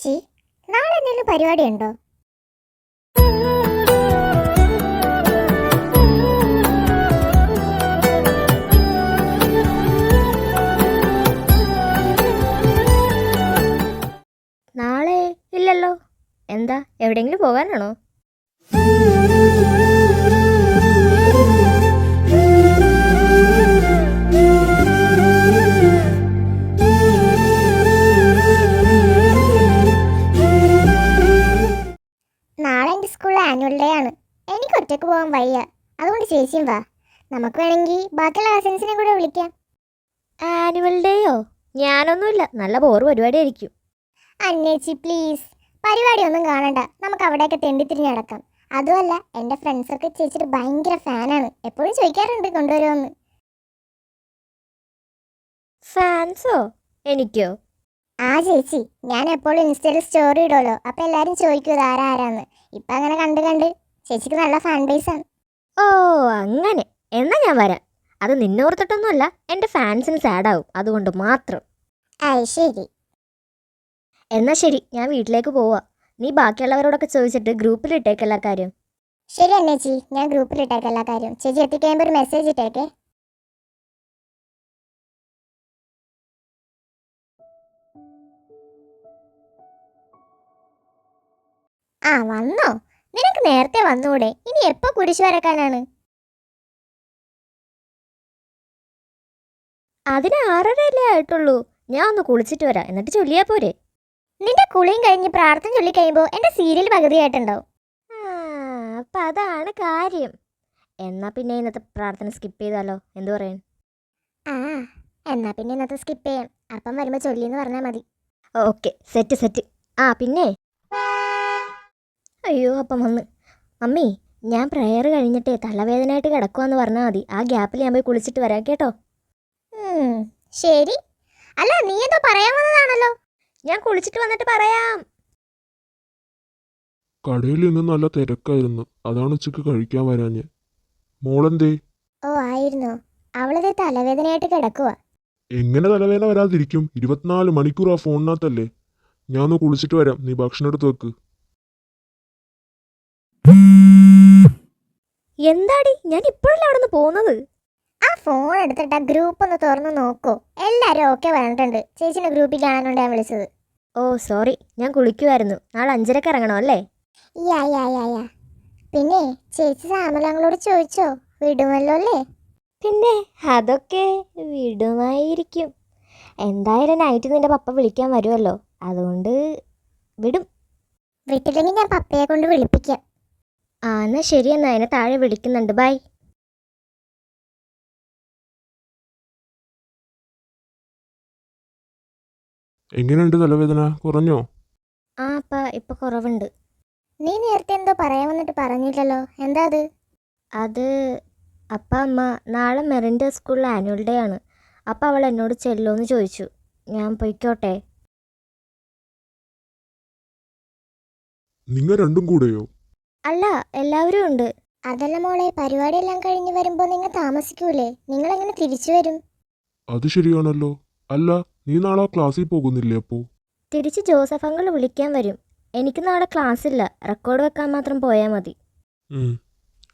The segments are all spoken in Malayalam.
ചേച്ചി, നാളെ എന്തെങ്കിലും പരിപാടി ഉണ്ടോ? നാളെ ഇല്ലല്ലോ. എന്താ, എവിടെയെങ്കിലും പോകാനാണോ? നാളെ എൻ്റെ സ്കൂളിൽ ആനുവൽ ഡേ ആണ്. എനിക്ക് ഒറ്റയ്ക്ക് പോകാൻ വയ്യ. അതുകൊണ്ട് ചേച്ചിയും വാ. നമുക്ക് വേണമെങ്കിൽ ബാക്കിയുള്ള കസിൻസിനെ കൂടെ വിളിക്കാം. ആനുവൽ ഡേയോ? ഞാനൊന്നുമില്ല, നല്ല ബോറ് പരിപാടിയായിരിക്കും. അന്നേച്ചി പ്ലീസ്, പരിപാടിയൊന്നും കാണണ്ട. നമുക്ക് അവിടെയൊക്കെ തെണ്ടിത്തിരിഞ്ഞ് നടക്കാം. അതുമല്ല, എൻ്റെ ഫ്രണ്ട്സൊക്കെ ചേച്ചിയുടെ ഭയങ്കര ഫാനാണ്. എപ്പോഴും ചോദിക്കാറുണ്ട് കൊണ്ടുവരുമെന്ന്. ഫാൻസോ? എനിക്കോ? ആ ചേച്ചി, ഞാൻ എപ്പോഴും ഇൻസ്റ്റയിൽ സ്റ്റോറി ഇടുമല്ലോ. അപ്പം എല്ലാവരും ചോദിക്കും ഇത് ആരാന്ന്. ഇപ്പം അങ്ങനെ കണ്ട് കണ്ട് ചേച്ചിക്ക് നല്ല ഫാൻ ബേസാണ്. ഓ അങ്ങനെ. എന്നാ ഞാൻ വരാം. അത് നിന്നോർത്തിട്ടൊന്നുമല്ല, എൻ്റെ ഫാൻസിന് സാഡാവും, അതുകൊണ്ട് മാത്രം. ശരി. എന്നാ ശരി, ഞാൻ വീട്ടിലേക്ക് പോവാ. നീ ബാക്കിയുള്ളവരോടൊക്കെ ചോദിച്ചിട്ട് ഗ്രൂപ്പിൽ ഇട്ടേക്ക് എല്ലാ കാര്യം. ശരി അന്നേച്ചി, ഞാൻ ഗ്രൂപ്പിൽ ഇട്ടേക്ക് എല്ലാ കാര്യം. ചേച്ചി എത്തിക്കഴിയുമ്പോൾ ഒരു മെസ്സേജ് ഇട്ടേക്കേ. വന്നോ? നിനക്ക് നേരത്തെ വന്നൂടെ? ഇനി എപ്പോ കുരിശ് വരക്കാനാണ്? അതിന് 6:30 ആയിട്ടുള്ളൂ. ഞാൻ ഒന്ന് കുളിച്ചിട്ട് വരാം, എന്നിട്ട് ചൊല്ലിയാ പോരെ? നിന്റെ കുളിയും കഴിഞ്ഞ് പ്രാർത്ഥന ചൊല്ലി കഴിയുമ്പോൾ എൻ്റെ സീരിയൽ പകുതിയായിട്ടുണ്ടാവും. അപ്പം അതാണ് കാര്യം. എന്നാ പിന്നെ ഇന്നത്തെ പ്രാർത്ഥന സ്കിപ്പ് ചെയ്താലോ? എന്തു പറയാൻ? എന്നാ പിന്നെ ഇന്നത്തെ സ്കിപ്പ് ചെയ്യാം. അപ്പം വരുമ്പോൾ ചൊല്ലിന്ന് പറഞ്ഞാൽ മതി. Okay, set. പിന്നെ അയ്യോ, അപ്പം വന്ന്. മമ്മി, ഞാൻ പ്രയർ കഴിഞ്ഞിട്ടേ തലവേദനയായിട്ട് കിടക്കുവാന്ന് പറഞ്ഞാൽ മതി. ആ ഗ്യാപ്പിൽ ഞാൻ പോയി കുളിച്ചിട്ട് വരാം കേട്ടോ. ശരി. അല്ല, നീ എന്തോ പറയാൻ വന്നതാണല്ലോ. ഞാൻ കുളിച്ചിട്ട് വന്നിട്ട് പറയാം. കടയിൽ ഇന്ന് നല്ല തിരക്കായിരുന്നു, അതാണ് ഉച്ചക്ക് കഴിക്കാൻ വരാഞ്ഞ്. മോളെന്തേ? ആയിരുന്നോ? അവളത് തലവേദനയായിട്ട് കിടക്കുക. എങ്ങനെ തലവേദന വരാതിരിക്കും? 24 മണിക്കൂർ ആ ഫോണിനകത്തല്ലേ. ഞാൻ ഒന്ന് കുളിച്ചിട്ട് വരാം, നീ ഭക്ഷണം എടുത്ത് വെക്ക്. എന്താടി, ഞാൻ ഇപ്പോഴല്ലേ അവിടെ നിന്ന് പോകുന്നത്? ആ ഫോൺ എടുത്തിട്ട് ആ ഗ്രൂപ്പ് ഒന്ന് തുറന്ന് നോക്കൂ. എല്ലാവരും ഓക്കെ പറഞ്ഞിട്ടുണ്ട്. ചേച്ചിനെ ഗ്രൂപ്പിൽ കാണാനുണ്ട് ഞാൻ വിളിച്ചത്. ഓ സോറി, ഞാൻ കുളിക്കുമായിരുന്നു. നാളെ 5:30 ഇറങ്ങണോ അല്ലേ? യാ. പിന്നെ ചേച്ചി സാമലങ്ങളോട് ചോദിച്ചോ? വിടുമല്ലോ അല്ലേ? പിന്നെ അതൊക്കെ വിടുമായിരിക്കും. എന്തായാലും നൈറ്റ് നിന്റെ പപ്പ വിളിക്കാൻ വരുമല്ലോ, അതുകൊണ്ട് വിടും. വിട്ടില്ലെങ്കിൽ ഞാൻ പപ്പയെ കൊണ്ട് വിളിപ്പിക്കാം. എന്നാ ശരി, എന്നാ എന്നെ താഴെ വിളിക്കുന്നുണ്ട്. ബൈ. എങ്ങനെയുണ്ട് തലവേദന? കുറഞ്ഞോ? ഇപ്പൊ കുറവുണ്ട്. നീ നേരത്തെ എന്തോ പറയാൻ വന്നിട്ട് പറഞ്ഞില്ലല്ലോ, എന്താ അത്? അത് അമ്മ നാളെ മെറിൻ്റെ സ്കൂളിൽ ആനുവൽ ഡേ ആണ്. അപ്പം അവൾ എന്നോട് ചെല്ലോന്ന് ചോദിച്ചു. ഞാൻ പൊയ്ക്കോട്ടെ? നിങ്ങൾ രണ്ടും കൂടെയോ? അല്ല, എല്ലാവരും ഉണ്ട്. അതല്ല മോളെ, പരിപാടിയെല്ലാം കഴിഞ്ഞ് വരുമ്പോൾ നിങ്ങൾ താമസിക്കൂലേ? നിങ്ങൾ എങ്ങനെ തിരിച്ചു വരും? അത് ശരിയാണല്ലോ. അല്ല, നീ നാളെ ക്ലാസ്സിൽ പോകുന്നില്ലേ? അപ്പോൾ തിരിച്ച് ജോസഫ് അങ്കിൾ വിളിക്കാൻ വരും. എനിക്ക് നാളെ ക്ലാസ് ഇല്ല, റെക്കോർഡ് വെക്കാൻ മാത്രം പോയാൽ മതി.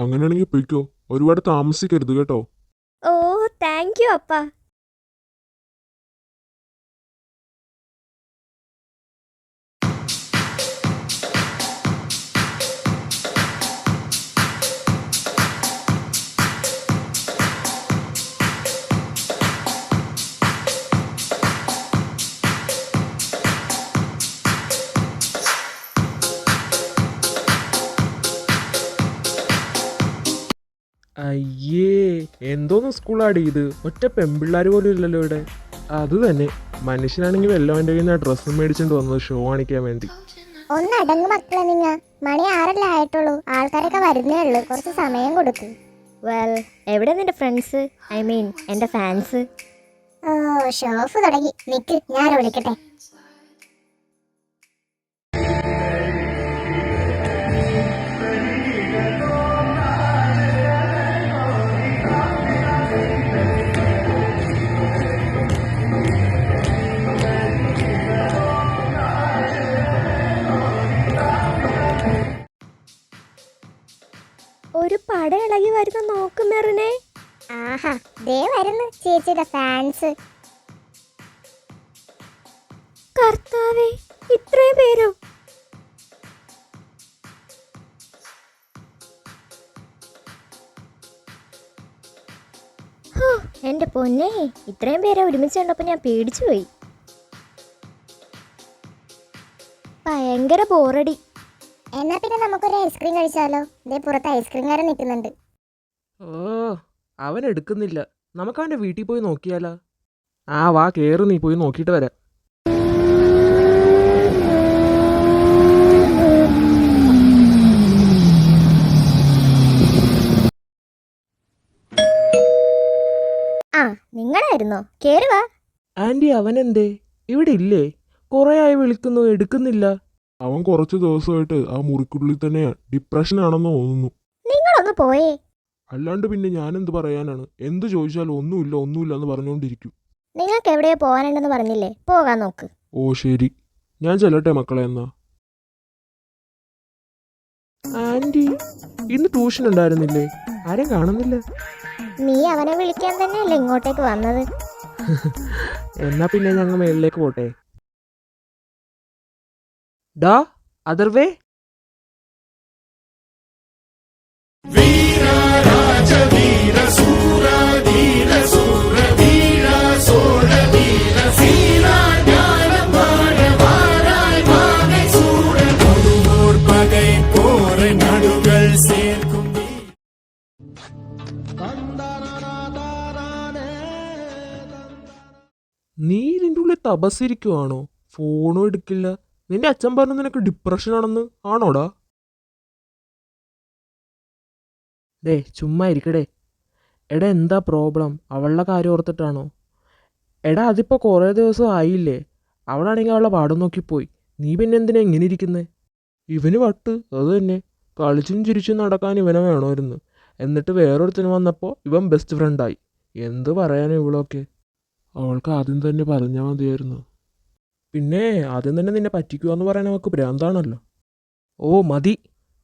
അങ്ങനെയാണെങ്കിൽ പൊയ്ക്കോ, ഒരുപാട് താമസിക്കരുത് കേട്ടോ. ഓ താങ്ക് യു അപ്പ. അയ്യേ, എന്തോന്ന് സ്കൂളാടി ഇത്? ഒറ്റ പെൺപിള്ളേർ പോലും ഇല്ലല്ലോ ഇവിടെ. അത് തന്നെ, മനുഷ്യനാണെങ്കിൽ വല്ലവൻ്റെ കയ്യിൽ നിന്ന് ഡ്രസ്സ് മേടിച്ചിട്ട് വന്നത് ഷോ കാണിക്കാൻ വേണ്ടി. ഒന്നടങ്ങ് മക്കളെ, നിങ്ങൾ മണി 6 ആയിട്ടുള്ളൂ. ആൾക്കാരൊക്കെ വരുന്നേ ഉള്ളൂ, കുറച്ച് സമയം കൊടുക്കും. വെൽ, എവിടെ നിന്റെ ഫ്രണ്ട്സ്? ഐ മീൻ എൻ്റെ ഫാൻസ്? ഷോഫ് തുടങ്ങി. നിക്ക്, ഞാൻ വിളിക്കട്ടെ. മെറിനെ. ആഹാ, ദേ വരുന്നു ചേച്ചിയുടെ ഫാൻസ്. കർത്താവേ, ഇത്രയും പേരോ? എന്റെ പൊന്നെ, ഇത്രയും പേരെ ഒരുമിച്ച് കണ്ടപ്പോൾ ഞാൻ പേടിച്ചു പോയി. ഭയങ്കര ബോറടി. എന്നാ പിന്നെ നമുക്കൊരു ഐസ്ക്രീം കഴിച്ചാലോ? ദേ പുറത്ത് ഐസ്ക്രീംകാരൻ നിൽക്കുന്നുണ്ട്. ഓ, അവൻ എടുക്കുന്നില്ല. നമുക്ക് അവൻ്റെ വീട്ടിൽ പോയി നോക്കിയാലോ? ആ വാ, കയറി, നീ പോയി നോക്കിയിട്ട് വരാം. ആ, നിങ്ങളായിരുന്നോ? കേറി വാ. ആൻറ്റി, അവനെന്തേ ഇവിടെ ഇല്ലേ? കുറേ ആയി വിളിക്കുന്നു, എടുക്കുന്നില്ല. അവൻ കുറച്ച് ദിവസമായിട്ട് ആ മുറിക്കുള്ളിൽ തന്നെയാണ്. ഡിപ്രഷൻ ആണെന്ന് തോന്നുന്നു. നിങ്ങളൊന്ന് പോയേ. അല്ലാണ്ട് പിന്നെ ഞാനെന്ത് പറയാനാണ്? എന്ത് ചോദിച്ചാലും ഒന്നുമില്ല എന്ന് പറഞ്ഞുകൊണ്ടിരിക്കും. നിങ്ങൾക്ക് എവിടെയോ പോകാനുണ്ടെന്ന് പറഞ്ഞില്ലേ? പോകാൻ നോക്ക്. ഓ ശരി, ഞാൻ ചെല്ലട്ടെ മക്കളെ എന്നാ. ആൻറ്റി, ഇന്ന് ട്യൂഷൻ ഉണ്ടായിരുന്നില്ലേ? ആരെയും കാണുന്നില്ല. നീ അവനെ വിളിക്കാൻ തന്നെയല്ലേ ഇങ്ങോട്ടേക്ക് വന്നത്? എന്നാ പിന്നെ ഞങ്ങൾ മേളിലേക്ക് പോട്ടെ. ഡാ അതർവേ. നീ ഇതിൻ്റെ ഉള്ളിൽ തപസ്സിരിക്കുവാണോ? ഫോണും എടുക്കില്ല. നിന്റെ അച്ഛൻ പറഞ്ഞു നിനക്ക് ഡിപ്രഷൻ ആണെന്ന്. ആണോടാ? ഡേ ചുമ്മാ ഇരിക്കടേ. എടാ എന്താ പ്രോബ്ലം? അവളുടെ കാര്യം ഓർത്തിട്ടാണോ? എടാ അതിപ്പോൾ കുറേ ദിവസം ആയില്ലേ. അവളാണെങ്കിൽ അവളുടെ പാടം നോക്കിപ്പോയി. നീ പിന്നെ എന്തിനാ ഇങ്ങനെ ഇരിക്കുന്നത്? ഇവന് വട്ട് അത് തന്നെ. കളിച്ചും ചിരിച്ചും നടക്കാൻ ഇവനെ വേണമായിരുന്നു. എന്നിട്ട് വേറൊരുത്തിന് വന്നപ്പോൾ ഇവൻ ബെസ്റ്റ് ഫ്രണ്ടായി. എന്ത് പറയാനും ഇവളൊക്കെ. അവൾക്ക് ആദ്യം തന്നെ പറഞ്ഞാൽ മതിയായിരുന്നു. പിന്നെ ആദ്യം തന്നെ നിന്നെ പറ്റിക്കുക എന്ന് പറയാൻ അവൾക്ക് ഭ്രാന്താണല്ലോ. ഓ മതി,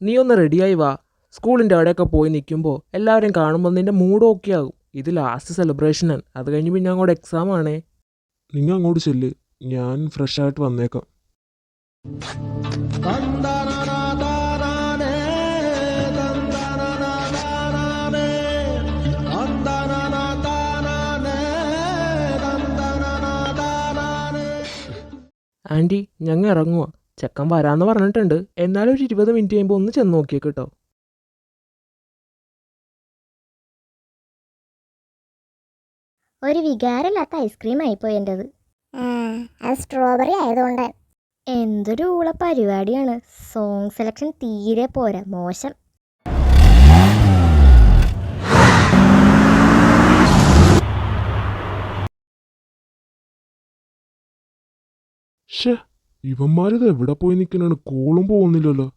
നീ ഒന്ന് റെഡിയായി വാ. സ്കൂളിൻ്റെ അവിടെയൊക്കെ പോയി നിൽക്കുമ്പോൾ എല്ലാവരെയും കാണുമ്പോൾ നിൻ്റെ മൂഡ് ഓക്കെ ആകും. ഇത് ലാസ്റ്റ് സെലിബ്രേഷനാണ്. അത് കഴിഞ്ഞ് പിന്നെ അങ്ങോട്ട് എക്സാം ആണേ. നിങ്ങൾ അങ്ങോട്ട് ചെല്ല്, ഞാൻ ഫ്രഷ് ആയിട്ട് വന്നേക്കാം. ആൻറ്റി, ഞങ്ങൾ ഇറങ്ങുക. ചെക്കൻ വരാമെന്ന് പറഞ്ഞിട്ടുണ്ട്. എന്നാലും ഒരു 20 മിനിറ്റ് കഴിയുമ്പോൾ ഒന്ന് ചെന്ന് നോക്കിയേക്ക് കേട്ടോ. ഒരു വികാരമില്ലാത്ത ഐസ്ക്രീം ആയിപ്പോയി എൻ്റെത്. അത് സ്ട്രോബെറി ആയതുകൊണ്ട്. എന്തൊരു ഊള പരിപാടിയാണ്. സോങ് സെലക്ഷൻ തീരെ പോരാ, മോശം. ഷേ, ഇവന്മാരിത് എവിടെ പോയി നിൽക്കണാണ്? കോളും പോകുന്നില്ലല്ലോ.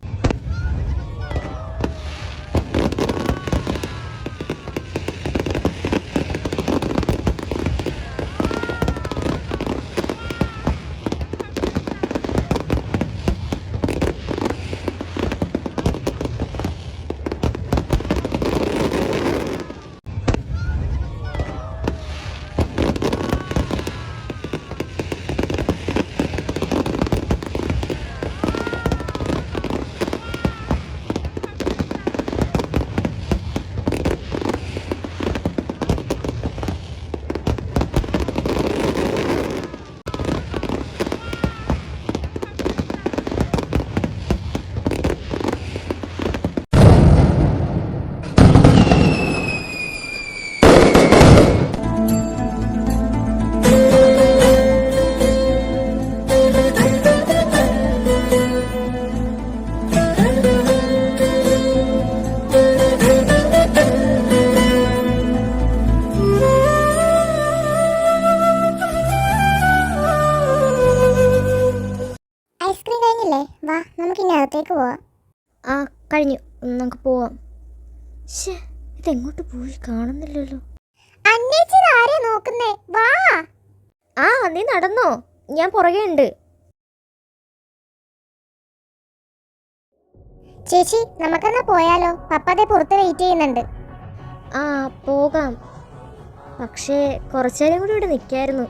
ഐസ്ക്രീം കഴിഞ്ഞില്ലേ? വാ, നമുക്ക് ഇനി അകത്തേക്ക് പോവാം. ആ കഴിഞ്ഞു, നമുക്ക് പോവാം. ശ്ശേ, ഇതെങ്ങോട്ട് പോയി? കാണുന്നില്ലല്ലോ. അന്വേഷിച്ചത് ആരെയാ നോക്കുന്നേ? വാ. ആ, നീ നടന്നോ? ഞാൻ പുറകെ ഉണ്ട്. ചേച്ചി, നമുക്കെന്നാ പോയാലോ? പപ്പ ദേ പുറത്ത് വെയിറ്റ് ചെയ്യുന്നുണ്ട്. ആ പോകാം, പക്ഷേ കുറച്ചേരം കൂടി ഇവിടെ നിൽക്കായിരുന്നു.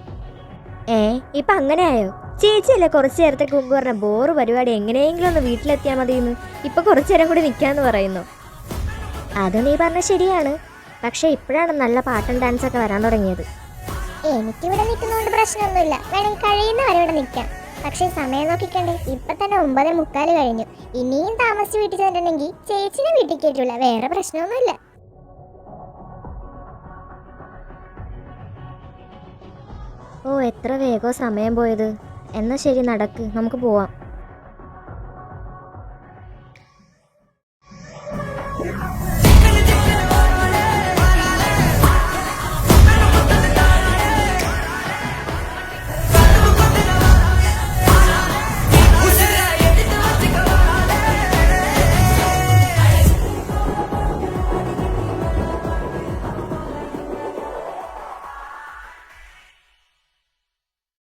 ഇപ്പം അങ്ങനെ ആയോ? ചേച്ചിയല്ലേ കുറച്ച് നേരത്തേക്ക് മുമ്പ് പറഞ്ഞ ബോറ് പരിപാടി എങ്ങനെയെങ്കിലും ഒന്ന് വീട്ടിലെത്തിയാൽ മതിയെന്ന്. ഇപ്പം കുറച്ചു നേരം കൂടി നിൽക്കാമെന്ന് പറയുന്നു. അത് നീ പറഞ്ഞ ശരിയാണ്, പക്ഷേ ഇപ്പോഴാണ് നല്ല പാട്ടും ഡാൻസൊക്കെ വരാൻ തുടങ്ങിയത്. എനിക്കിവിടെ നിൽക്കുന്നതുകൊണ്ട് പ്രശ്നമൊന്നുമില്ല, വേണമെങ്കിൽ കഴിയുന്ന വരെ ഇവിടെ നിൽക്കാം. പക്ഷേ സമയം നോക്കിക്കണ്ടേ, ഇപ്പൊ തന്നെ 9:45 കഴിഞ്ഞു. ഇനിയും താമസിച്ച് വീട്ടിൽ ചെന്നിട്ടുണ്ടെങ്കിൽ ചേച്ചിനെ വീട്ടിൽ കയറ്റൂല, വേറെ പ്രശ്നമൊന്നുമില്ല. ഓ എത്ര വേഗം സമയം പോയത്. എന്നാൽ ശരി, നടക്ക്, നമുക്ക് പോവാം.